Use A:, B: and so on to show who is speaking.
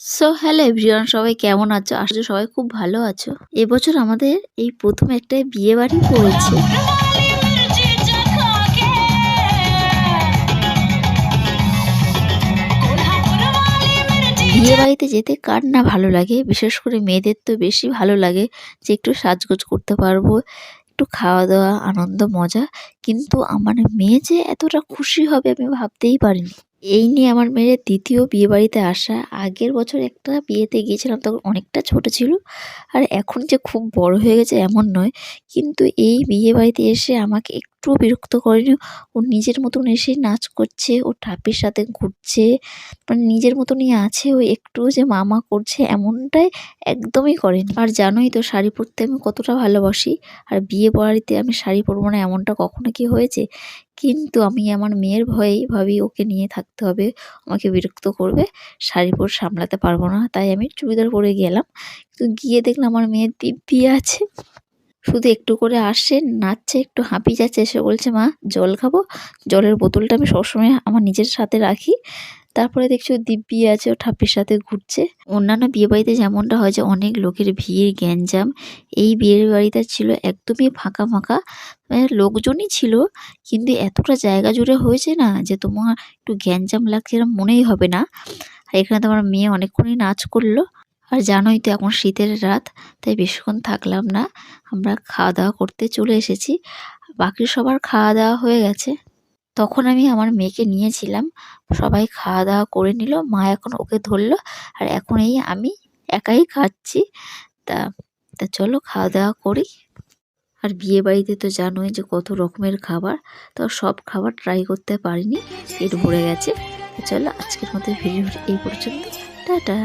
A: Hello everyone, সবাই কেমন আছো? আশা করি সবাই খুব ভালো আছো। এবছর আমাদের এই প্রথম একটা বিয়ে বাড়ি পড়েছে। বিয়ে বাড়িতে যেতে কার না ভালো লাগে, বিশেষ করে মেয়েদের তো বেশি ভালো লাগে যে একটু সাজগোজ করতে পারবো, একটু খাওয়া দাওয়া আনন্দ মজা। কিন্তু আমার মেয়ে যে এতটা খুশি হবে আমি ভাবতেই পারিনি। এই নিয়ে আমার মেয়ের দ্বিতীয় বিয়ে বাড়িতে আসা। আগের বছর একটা বিয়েতে গিয়েছিলাম, তখন অনেকটা ছোট ছিল। আর এখন যে খুব বড় হয়ে গেছে এমন নয়, কিন্তু এই বিয়ে বাড়িতে এসে আমাকে একটুও বিরক্ত করেনি। ও নিজের মতন এসে নাচ করছে, ও ঠাপির সাথে ঘুরছে, মানে নিজের মতনই আছে। ও একটুও যে মামা করছে এমনটাই একদমই করেনি। আর জানোই তো শাড়ি পরতে আমি কতটা ভালোবাসি। আর বিয়ে বাড়িতে আমি শাড়ি পরবো না এমনটা কখনো কি হয়েছে? কিন্তু আমি আমার মেয়ের ভয়েই ভাবি ওকে নিয়ে থাকতে হবে, আমাকে বিরক্ত করবে, শাড়ি পরে সামলাতে পারবো না, তাই আমি চুড়িদার পরে গেলাম। কিন্তু গিয়ে দেখলাম আমার মেয়ের দিব্যি আছে, শুধু একটু করে আসছে, নাচছে, একটু হাঁপিয়ে যাচ্ছে, এসে বলছে মা জল খাবো। জলের বোতলটা আমি সবসময় আমার নিজের সাথে রাখি। তারপরে দেখছি ও দিব্যি আছে, ও ঠাপ্পির সাথে ঘুরছে। অন্যান্য বিয়েবাড়িতে যেমনটা হয় যে অনেক লোকের ভিড় গ্যাঞ্জাম, এই বিয়ের বাড়িটা ছিল একদমই ফাঁকা ফাঁকা। লোকজনই ছিল, কিন্তু এতটা জায়গা জুড়ে হয়েছে না যে তোমার একটু গ্যাঞ্জাম লাগছে এরকম মনেই হবে না। আর এখানে তোমার মেয়ে অনেকক্ষণই নাচ করলো। আর জানোই তো এখন শীতের রাত, তাই বেশিক্ষণ থাকলাম না, আমরা খাওয়া দাওয়া করতে চলে এসেছি। বাকি সবার খাওয়া দাওয়া হয়ে গেছে, তখন আমি আমার মেয়েকে নিয়েছিলাম। সবাই খাওয়া দাওয়া করে নিল, মা এখন ওকে ধরলো, আর এখন এই আমি একাই খাচ্ছি। তা তা চলো খাওয়া দাওয়া করি। আর বিয়ে বাড়িতে তো জানোই যে কত রকমের খাবার, তো সব খাবার ট্রাই করতে পারিনি, পেট ভরে গেছে। তো চলো আজকের মতো ভিডিও এই পর্যন্ত, টাটা।